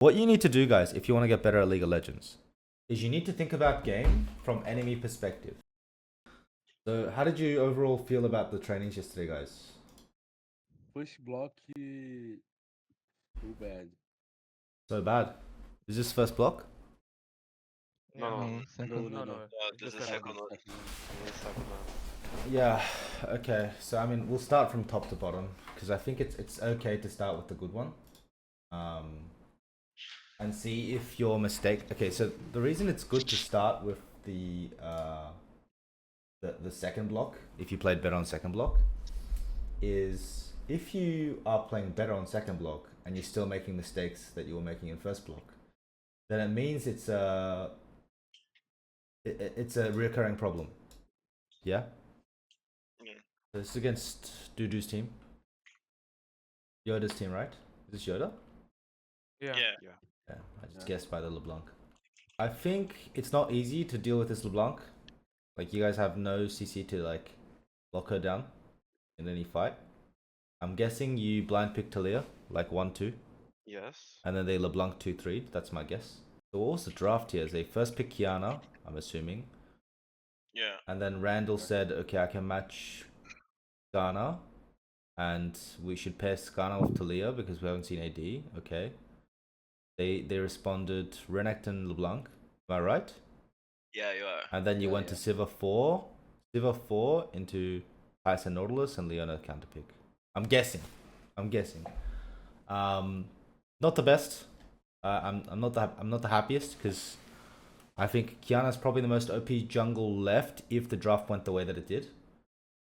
What you need to do, guys, if you want to get better at League of Legends, is you need to think about game from enemy perspective. So, how did you overall feel about the trainings yesterday, guys? Push block too bad. So bad. Is this first block? No, No. this The is second one. second one. This is second one. Yeah. Okay. So I mean, we'll start from top to bottom because I think it's okay to start with the good one, and see if your mistake. Okay. So the reason it's good to start with the second block, if you played better on second block, is if you are playing better on second block and you're still making mistakes that you were making in first block, then it means it's a recurring problem. Yeah. Yeah. This is against Dudu's team. Yoda's team, right? Is this Yoda? Yeah. Yeah, I just guessed by the LeBlanc. I think it's not easy to deal with this LeBlanc. Like, you guys have no CC to, like, lock her down in any fight. I'm guessing you blind pick Talia, like 1-2. Yes. And then they LeBlanc 2-3. That's my guess. So what was the draft here? They first pick Kiana, I'm assuming. Yeah. And then Randall said, okay, I can match Ghana. And we should pair Skarna with Talia because we haven't seen AD. Okay. They responded Renekton LeBlanc. Am I right? Yeah, you are. And then you went to Siva 4. Siva 4 into Tyson Nautilus and Leona counterpick. I'm guessing. Not the best. I'm not the happiest because I think Kiana's probably the most OP jungle left if the draft went the way that it did.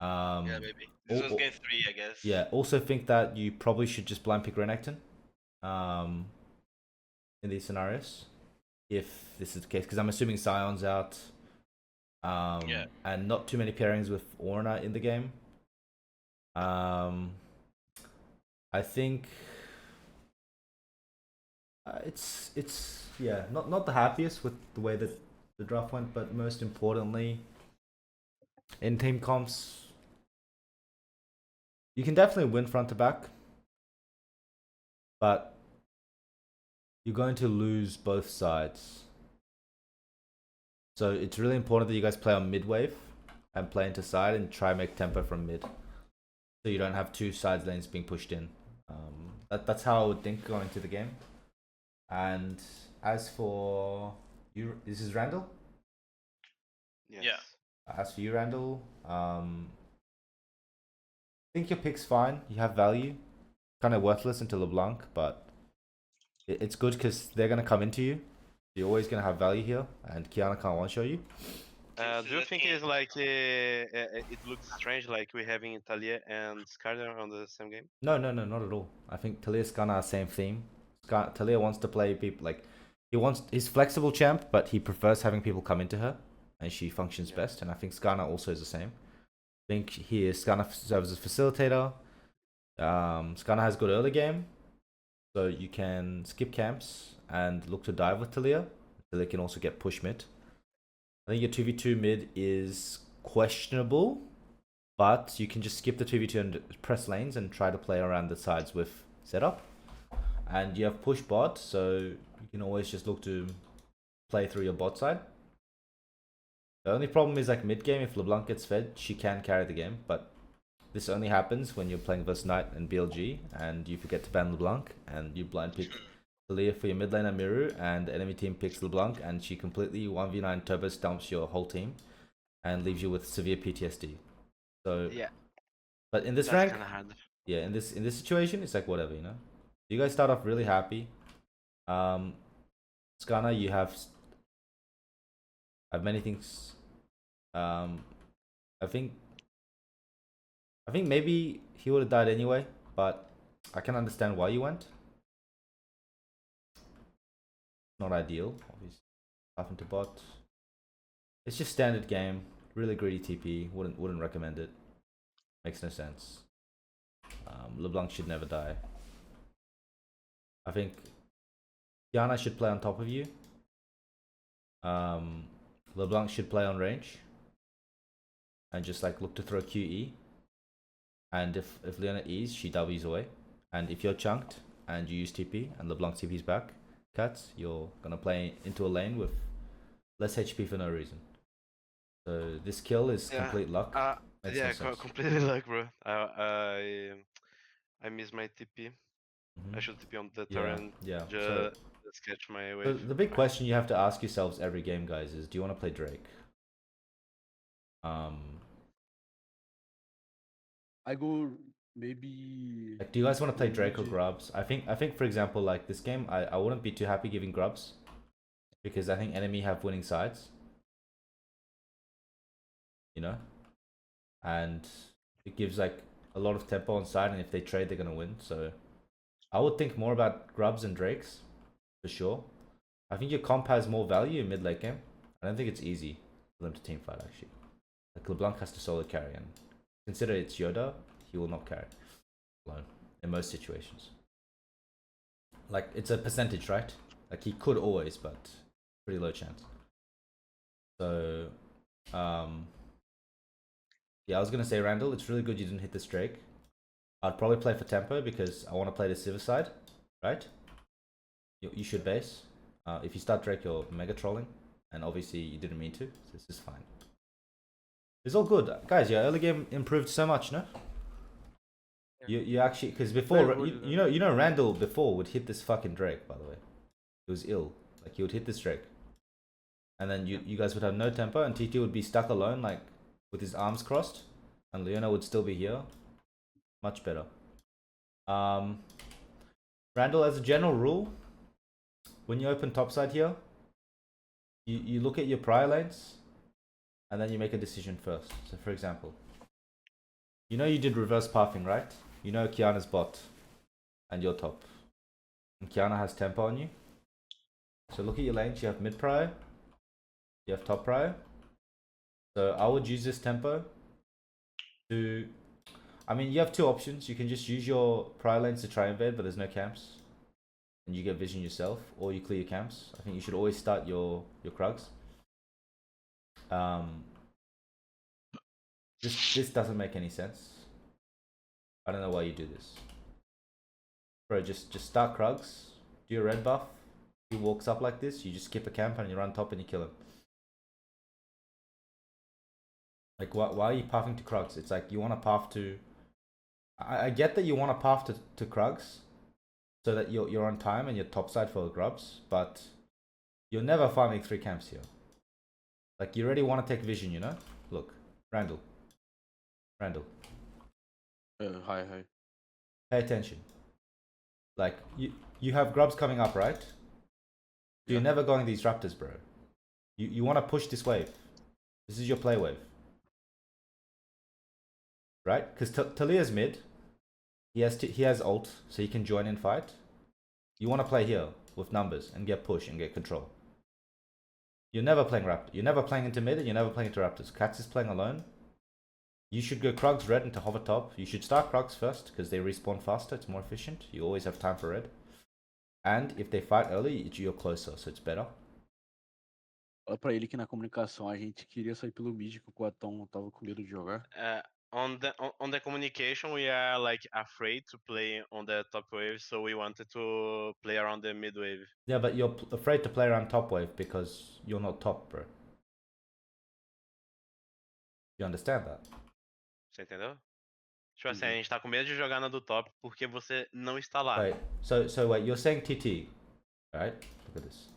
Yeah, maybe. This was game 3, I guess. Yeah, also think that you probably should just blind pick Renekton in these scenarios, if this is the case, because I'm assuming Sion's out, Yeah. and not too many pairings with Orna in the game. I think it's yeah, not the happiest with the way that the draft went, but most importantly, in team comps, you can definitely win front to back, but you're going to lose both sides. So it's really important that you guys play on mid wave and play into side and try make tempo from mid, so you don't have two side lanes being pushed in. That's how I would think going into the game. And as for you, this is Randall. Yes. Yeah. As for you, Randall, I think your pick's fine. You have value. Kind of worthless into LeBlanc, but it's good because they're gonna come into you. You're always gonna have value here, and Kiana can't one-show you. Do you think it's like it looks strange, like we're having Talia and Skarner on the same game? No, not at all. I think Talia's Skarner are same theme. Talia wants to play people like he's flexible champ, but he prefers having people come into her, and she functions best. And I think Skarner also is the same. I think Skarner serves as facilitator. Skarner has good early game, so you can skip camps and look to dive with Talia. Talia can also get push mid. I think your 2v2 mid is questionable, but you can just skip the 2v2 and press lanes and try to play around the sides with setup. And you have push bot, so you can always just look to play through your bot side. The only problem is like mid game, if LeBlanc gets fed, she can carry the game, but this only happens when you're playing versus Knight and BLG and you forget to ban LeBlanc and you blind pick Talia for your mid laner Miru, and the enemy team picks LeBlanc and she completely 1v9 turbo stomps your whole team and leaves you with severe PTSD. So yeah, but in this that's rank, hard. yeah, in this situation, it's like whatever, you know. You guys start off really happy. Skarner, you have many things. I think maybe he would have died anyway, but I can understand why you went. Not ideal, obviously. Half into bot. It's just standard game. Really greedy TP. Wouldn't recommend it. Makes no sense. LeBlanc should never die. I think Kiana should play on top of you. LeBlanc should play on range. And just like look to throw QE. And if Leona E's, she W's away. And if you're chunked and you use TP and LeBlanc TP's back, cats, you're gonna play into a lane with less HP for no reason. So this kill is complete luck. Makes no sense. completely luck, bro. I miss my TP. I should TP on the turret. Yeah. So Just catch my wave. the big question you have to ask yourselves every game, guys, is do you want to play Drake? I go maybe. Like, do you guys want to play Drake or Grubs? I think for example, like this game, I wouldn't be too happy giving Grubs because I think enemy have winning sides. You know, and it gives like a lot of tempo on side, and if they trade, they're gonna win. So I would think more about Grubs and Drakes for sure. I think your comp has more value in mid late game. I don't think it's easy for them to team fight actually. Like LeBlanc has to solo carry, and consider it's Yoda, he will not carry alone in most situations. Like it's a percentage, right? Like he could always, but pretty low chance. So yeah, I was gonna say Randall, it's really good you didn't hit this Drake. I'd probably play for tempo because I want to play the Civ side, right? You should base. If you start Drake, you're mega trolling, and obviously you didn't mean to, so this is fine. It's all good, guys. Your early game improved so much, no? You actually, because before you know Randall before would hit this fucking Drake. By the way, it was ill. Like he would hit this Drake, and then you guys would have no tempo, and TT would be stuck alone, like with his arms crossed, and Leona would still be here. Much better. Randall, as a general rule, when you open topside here, you look at your prior lanes, and then you make a decision first. So for example, you know you did reverse pathing, right? You know Kiana's bot, and you're top. And Kiana has tempo on you. So look at your lanes, you have mid prior, you have top prior. So I would use this tempo to... I mean, you have two options. You can just use your prior lanes to try invade, but there's no camps. And you get vision yourself, or you clear your camps. I think you should always start your Krugs. This doesn't make any sense. I don't know why you do this. Bro, just start Krugs, do your red buff. He walks up like this, you just skip a camp and you run top and you kill him. Like, why are you pathing to Krugs? It's like you want to path to... I get that you want to path to Krugs so that you're on time and you're topside for the Grubs, but you're never farming 3 camps here. Like, you already want to take vision, you know? Look, Randall. Hi. Pay attention. Like, you have Grubs coming up, right? You're never going these Raptors, bro. You want to push this wave. This is your play wave. Right? Because Talia's mid. He has ult, so he can join in fight. You want to play here with numbers and get push and get control. You're never playing Raptor. You're never playing into mid and you're never playing into Raptors. Cats is playing alone. You should go Krugs red into hover top. You should start Krugs first because they respawn faster. It's more efficient. You always have time for red. And if they fight early, you're closer, so it's better. Fala pra ele que na comunicação a gente queria sair pelo mid, que o Quatão tava com medo de jogar. On the communication, we are like afraid to play on the top wave, so we wanted to play around the mid wave. Yeah, but you're afraid to play around top wave because you're not top, bro. You understand that? Você entendeu? Tipo assim, a gente tá com medo de jogar na do top porque você não está lá. Wait, so wait, you're saying TT, right? Look at this.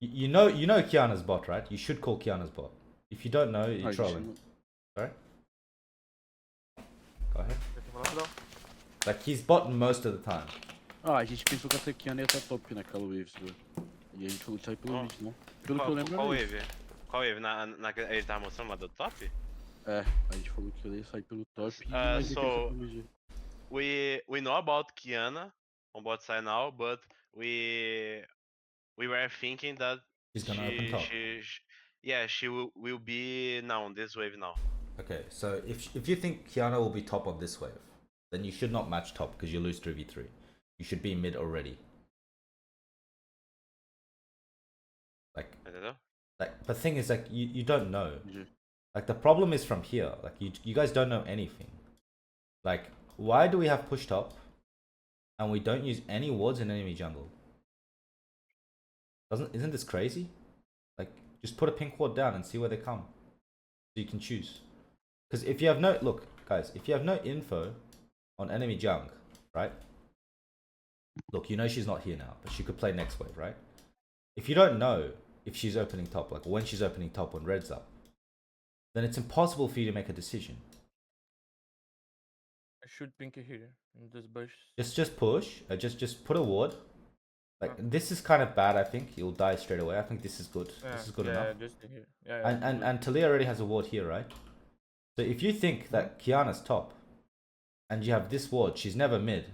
You know Kiana's bot, right? You should call Kiana's bot. If you don't know, you're trolling. Sorry? Go ahead. Like, he's bot most of the time. A gente pensou que a Kiana ia estar top naquela wave, velho. E a gente falou de sair pelo mid, não? Pelo que eu lembro. Qual wave? Qual wave? Ele tava mostrando lá do top? É, a gente falou que ele ia sair pelo top so we know about Kiana on bot side now, but we were thinking that she's gonna open top. She will be now on this wave now. Okay, so if you think Kiana will be top on this wave, then you should not match top because you lose 3v3. You should be mid already. Like the thing is, like, you don't know. Like, the problem is from here. Like, you guys don't know anything. Like, why do we have push top and we don't use any wards in enemy jungle? Isn't this crazy? Like, just put a pink ward down and see where they come. So you can choose. Because if you have no... Look, guys, if you have no info on enemy junk, right? Look, you know she's not here now, but she could play next wave, right? If you don't know if she's opening top, like when she's opening top when red's up, then it's impossible for you to make a decision. I should pink here in this bush. Just push. Just put a ward. Like this is kind of bad. I think you'll die straight away. I think this is good. This is good enough. Yeah, just here. Yeah. And Talia already has a ward here, right? So if you think that Kiana's top, and you have this ward, she's never mid.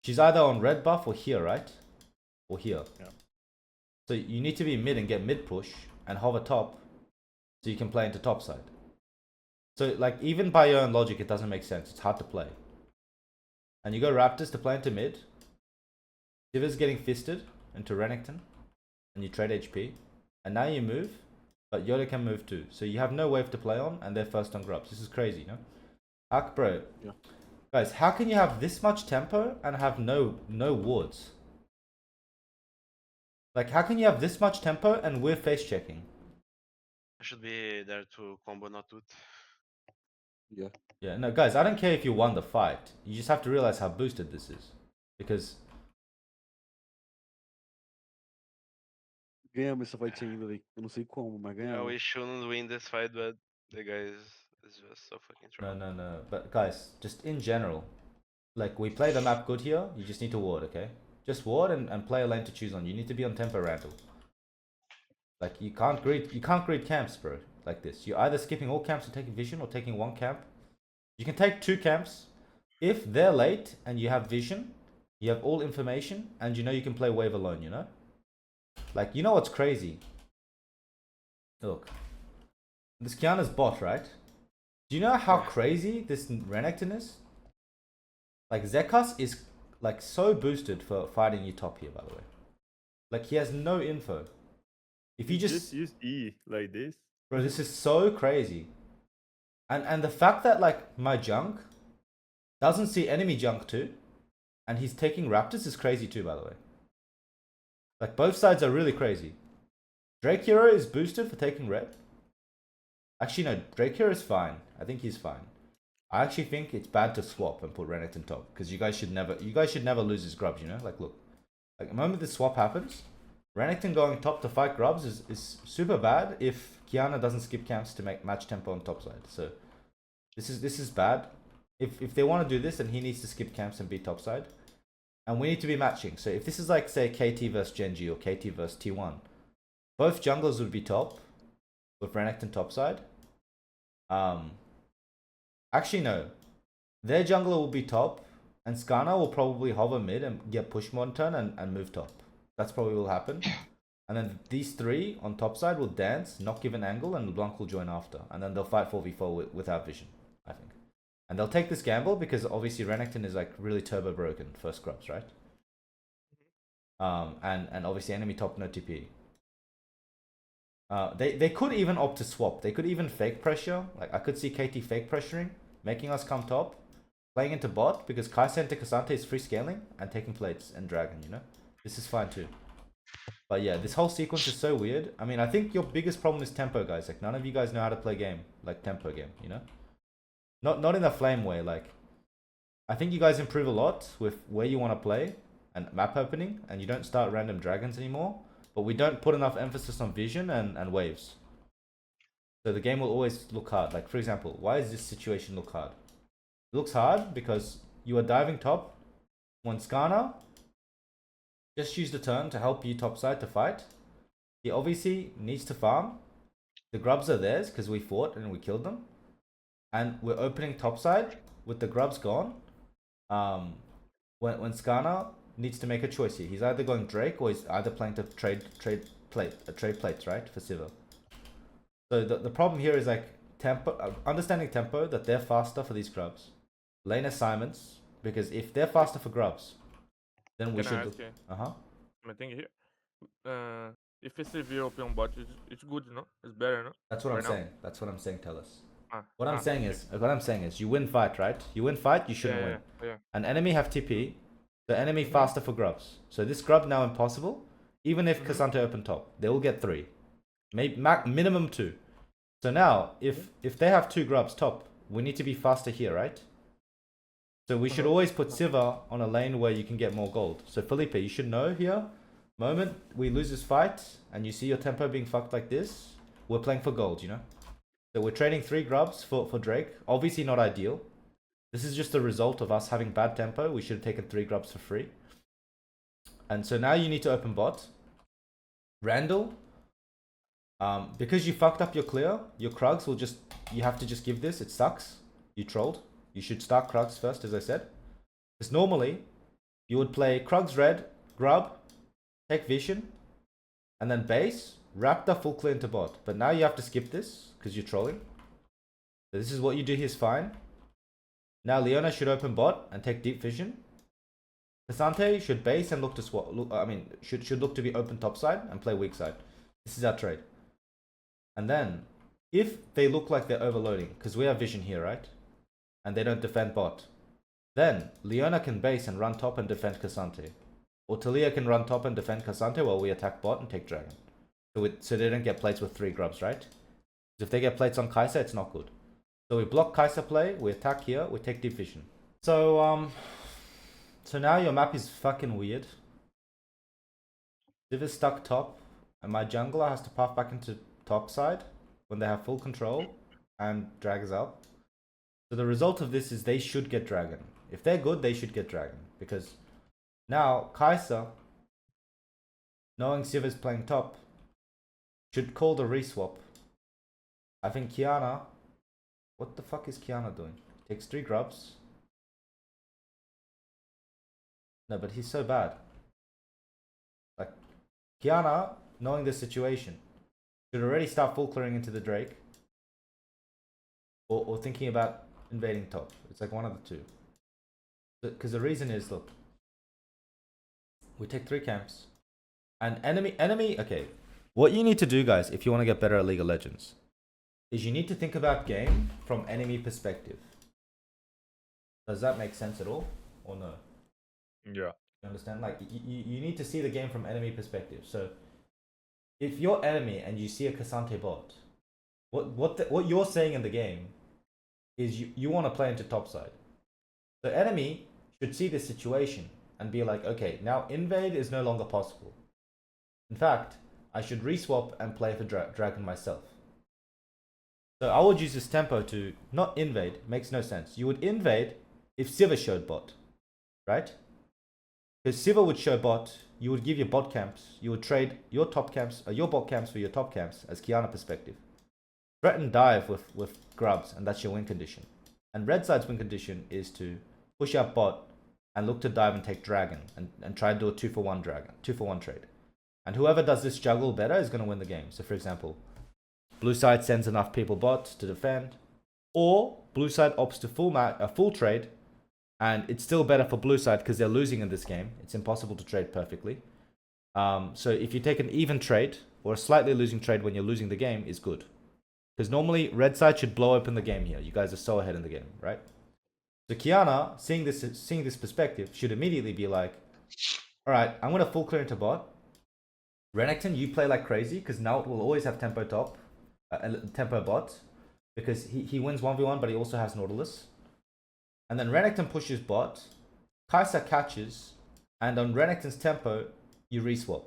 She's either on red buff or here, right? Or here. Yeah. So you need to be mid and get mid push and hover top, so you can play into top side. So like even by your own logic, it doesn't make sense. It's hard to play. And you go Raptors to play into mid. Siva's getting fisted into Renekton, and you trade HP, and now you move, but Yoda can move too. So you have no wave to play on, and they're first on grubs. This is crazy, no? Bro. Yeah. Guys, how can you have this much tempo and have no wards? Like, how can you have this much tempo and we're face checking? I should be there to combo not tooth. Yeah. Yeah, no, guys, I don't care if you won the fight. You just have to realize how boosted this is, because Ganhamos essa fight ainda, velho. Eu não sei como, mas Yeah, ganhamos. we shouldn't win this fight, but the guy is just so fucking strong. no. But guys, just in general, like we play the map good here. You just need to ward, okay? Just ward and play a lane to choose on. You need to be on tempo Randall. Like you can't greed camps, bro. Like this, you're either skipping all camps and taking vision, or taking one camp. You can take two camps if they're late and you have vision. You have all information, and you know you can play wave alone. You know, like you know what's crazy. Look, this Kiana's bot, right? Do you know how crazy this Renekton is? Like Zekas is like so boosted for fighting you top here, by the way. Like he has no info. If you just use E like this. bro, this is so crazy. And the fact that like my junk doesn't see enemy junk too, and he's taking Raptors is crazy too, by the way. Like both sides are really crazy. Drake Hero is boosted for taking red. Actually no, Drake Hero is fine. I think he's fine. I actually think it's bad to swap and put Renekton top, because you guys should never lose his grubs, you know? Like look. Like the moment this swap happens, Renekton going top to fight grubs is super bad if Kiana doesn't skip camps to make match tempo on top side. So this is bad. If they want to do this, then he needs to skip camps and be top side. And we need to be matching. So if this is like say KT versus Genji or KT versus T1, both junglers would be top with Renekton top side. Actually no. Their jungler will be top, and Skana will probably hover mid and get push mod turn and move top. That's probably will happen. And then these three on top side will dance, not give an angle, and LeBlanc will join after. And then they'll fight 4v4 without vision, I think. And they'll take this gamble because obviously Renekton is like really turbo broken first scrubs, right? And obviously enemy top no TP. They could even opt to swap. They could even fake pressure. Like I could see KT fake pressuring, making us come top, playing into bot because Kai'Sa into Cassante is free scaling and taking plates and dragon, you know? This is fine too. But yeah, this whole sequence is so weird. I mean, I think your biggest problem is tempo, guys. Like none of you guys know how to play game, like tempo game, you know? Not in a flame way, like I think you guys improve a lot with where you want to play and map opening, and you don't start random dragons anymore, but we don't put enough emphasis on vision and waves. So the game will always look hard. Like for example, why does this situation look hard? It looks hard because you are diving top when Skana just used a turn to help you topside to fight. He obviously needs to farm. The grubs are theirs because we fought and we killed them. And we're opening topside with the grubs gone. When Skana needs to make a choice here. He's either going Drake or he's either playing to trade plates, right? For Siva. So the problem here is like tempo, understanding tempo, that they're faster for these grubs. Lane assignments, because if they're faster for grubs, then we Can I should. ask you? Uh-huh. I think here. If it's CV open bot, it's good, no? It's better, no? That's what Right I'm now? saying. That's what I'm saying. Tell us. What I'm saying is, you win fight, right? You win fight, you shouldn't win. Yeah. An enemy have TP, the enemy faster for grubs. So this grub now impossible. Even if Cassante open top, they will get 3. Maybe minimum 2. So now, if they have 2 grubs top, we need to be faster here, right? So we should always put Siva on a lane where you can get more gold. So Felipe, you should know here, moment we lose this fight, and you see your tempo being fucked like this, we're playing for gold, you know? So we're trading 3 grubs for Drake. Obviously not ideal. This is just the result of us having bad tempo. We should have taken 3 grubs for free. And so now you need to open bot. Randall, because you fucked up your clear, your Krugs will just, you have to just give this. It sucks. You trolled. You should start Krugs first, as I said. Because normally, you would play Krugs red, grub, take vision, and then base, wrap the full clear into bot. But now you have to skip this, because you're trolling. So this is what you do here is fine. Now Leona should open bot and take deep vision. Cassante should base and look to swap. Should look to be open top side and play weak side. This is our trade. And then, if they look like they're overloading, because we have vision here, right? And they don't defend bot, then Leona can base and run top and defend Cassante. Or Talia can run top and defend Cassante while we attack bot and take dragon. So they don't get plates with 3 grubs, right? Because if they get plates on Kai'Sa, it's not good. So we block Kai'Sa play, we attack here, we take deep vision. So now your map is fucking weird. Div is stuck top, and my jungler has to path back into top side when they have full control and drag is up. So the result of this is they should get dragon. If they're good, they should get dragon. Because now Kai'Sa, knowing Siv is playing top, should call the reswap. I think Kiana, what the fuck is Kiana doing? Takes 3 grubs. No, but he's so bad. Like, Kiana, knowing this situation, should already start full clearing into the Drake. Or thinking about invading top. It's like one of the two. Because the reason is, look, we take 3 camps. And enemy, okay. What you need to do, guys, if you want to get better at League of Legends, is you need to think about game from enemy perspective. Does that make sense at all? Or no? Yeah. You understand? Like, you need to see the game from enemy perspective. So, if you're enemy and you see a Cassante bot, what you're saying in the game is you want to play into top side. So enemy should see this situation and be like, okay, now invade is no longer possible. In fact, I should reswap and play for dragon myself. So I would use this tempo to not invade. Makes no sense. You would invade if Siva showed bot, right? Because Siva would show bot, you would give your bot camps, you would trade your top camps, your bot camps for your top camps as Kiana perspective. Threaten dive with grubs, and that's your win condition. And red side's win condition is to push out bot and look to dive and take dragon and try to do a 2-for-1 dragon, 2-for-1 trade. And whoever does this juggle better is going to win the game. So for example, blue side sends enough people bot to defend, or blue side opts to full trade, and it's still better for blue side because they're losing in this game. It's impossible to trade perfectly. So if you take an even trade or a slightly losing trade when you're losing the game is good. Because normally, red side should blow open the game here. You guys are so ahead in the game, right? So Kiana, seeing this perspective, should immediately be like, alright, I'm going to full clear into bot. Renekton, you play like crazy, because now it will always have tempo top, tempo bot. Because he wins 1v1, but he also has Nautilus. And then Renekton pushes bot. Kai'Sa catches. And on Renekton's tempo, you reswap.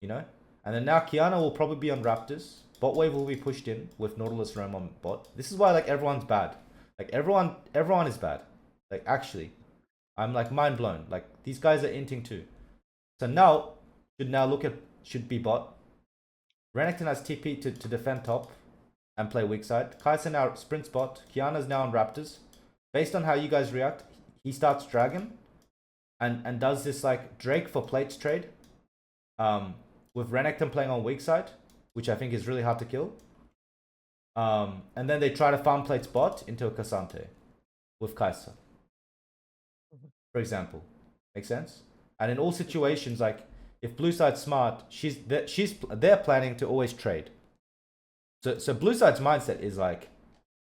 You know? And then now Kiana will probably be on Raptors. Bot wave will be pushed in with Nautilus roam on bot. This is why like everyone's bad. Like everyone is bad. Like actually, I'm like mind blown. Like these guys are inting too. So now should be bot. Renekton has TP to defend top and play weak side. Kai'Sa now sprints bot. Kiana's now on Raptors. Based on how you guys react, he starts dragon and does this like Drake for plates trade. With Renekton playing on weak side, which I think is really hard to kill. And then they try to farm plates bot into a Cassante with Kai'Sa. For example. Make sense? And in all situations, like, if blue side's smart, they're planning to always trade. So blue side's mindset is like,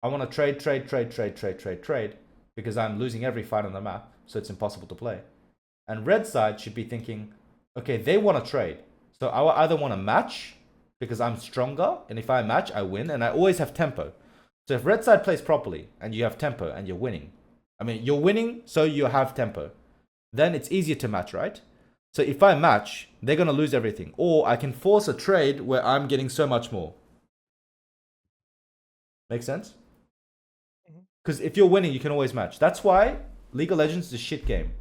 I want to trade, because I'm losing every fight on the map, so it's impossible to play. And red side should be thinking, okay, they want to trade, So I will either want to match because I'm stronger, and if I match, I win, and I always have tempo. So if red side plays properly and you have tempo and you're winning, I mean, you're winning, so you have tempo, then it's easier to match, right? So if I match, they're going to lose everything. Or I can force a trade where I'm getting so much more. Make sense? Because if you're winning, you can always match. That's why League of Legends is a shit game.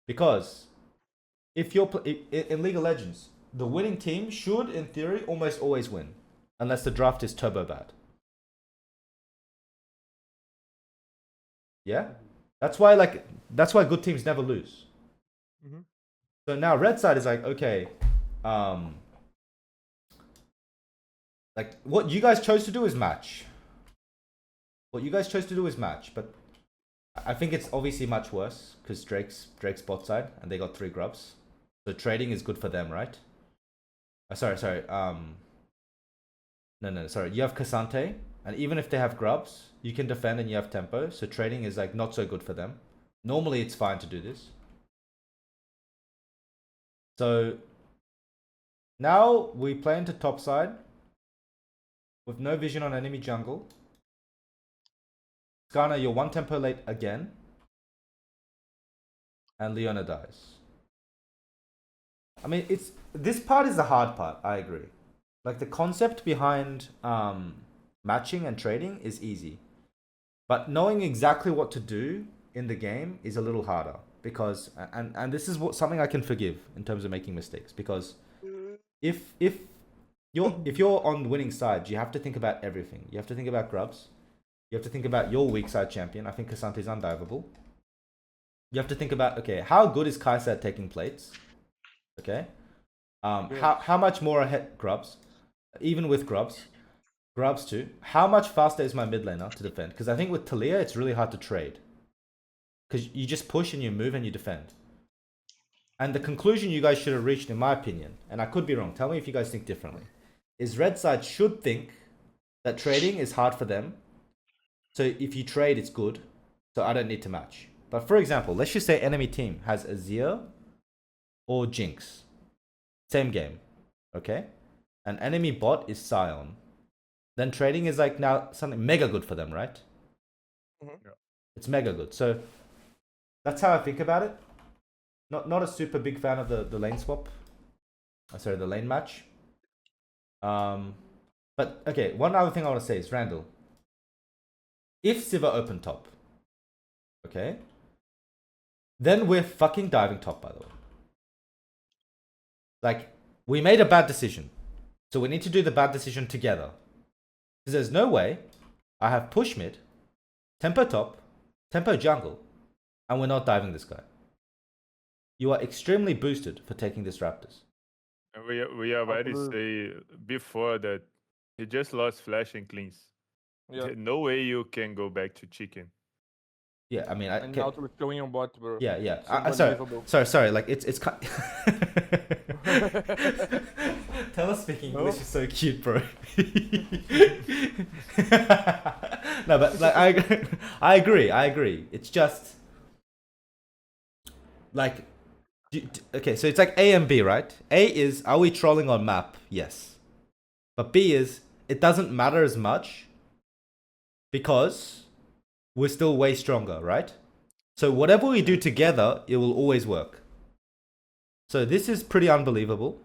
Because if you're in League of Legends, the winning team should, in theory, almost always win. Unless the draft is turbo bad. Yeah? That's why good teams never lose. So now red side is like, okay, like what you guys chose to do is match. But I think it's obviously much worse because Drake's bot side and they got 3 grubs. So trading is good for them, right? Sorry. No, sorry. You have Cassante, and even if they have grubs, you can defend and you have tempo. So trading is like not so good for them. Normally it's fine to do this. So now we play into top side with no vision on enemy jungle. Skarner, you're 1 tempo late again. And Leona dies. I mean, this part is the hard part, I agree. Like the concept behind matching and trading is easy. But knowing exactly what to do in the game is a little harder. Because and this is something I can forgive in terms of making mistakes. Because if you're on the winning side, you have to think about everything. You have to think about grubs. You have to think about your weak side champion. I think Cassante is undivable. You have to think about, okay, how good is Kai'Sa at taking plates? Okay. How much more ahead grubs? Even with grubs too. How much faster is my mid laner to defend? Because I think with Talia, it's really hard to trade. Because you just push and you move and you defend. And the conclusion you guys should have reached, in my opinion, and I could be wrong, tell me if you guys think differently, is red side should think that trading is hard for them. So if you trade, it's good. So I don't need to match. But for example, let's just say enemy team has Azir or Jinx. Same game. Okay? And enemy bot is Sion. Then trading is like now something mega good for them, right? Yeah. It's mega good. So that's how I think about it. Not a super big fan of the lane swap. Sorry, the lane match. But okay, one other thing I want to say is Randall. If Siva open top, okay, then we're fucking diving top, by the way. Like, we made a bad decision. So we need to do the bad decision together. Because there's no way I have push mid, tempo top, tempo jungle, and we're not diving this guy. You are extremely boosted for taking this Raptors. We already say before that he just lost flash and cleans. Yeah. No way you can go back to chicken. Yeah, I mean, And now to going on bot, bro. Yeah. It's Sorry, unbelievable. sorry. Like it's. Teller speaking English is so cute, bro. No, but like I agree. It's just like okay. So it's like A and B, right? A is, are we trolling on map? Yes. But B is, it doesn't matter as much because we're still way stronger, right? So whatever we do together, it will always work. So this is pretty unbelievable.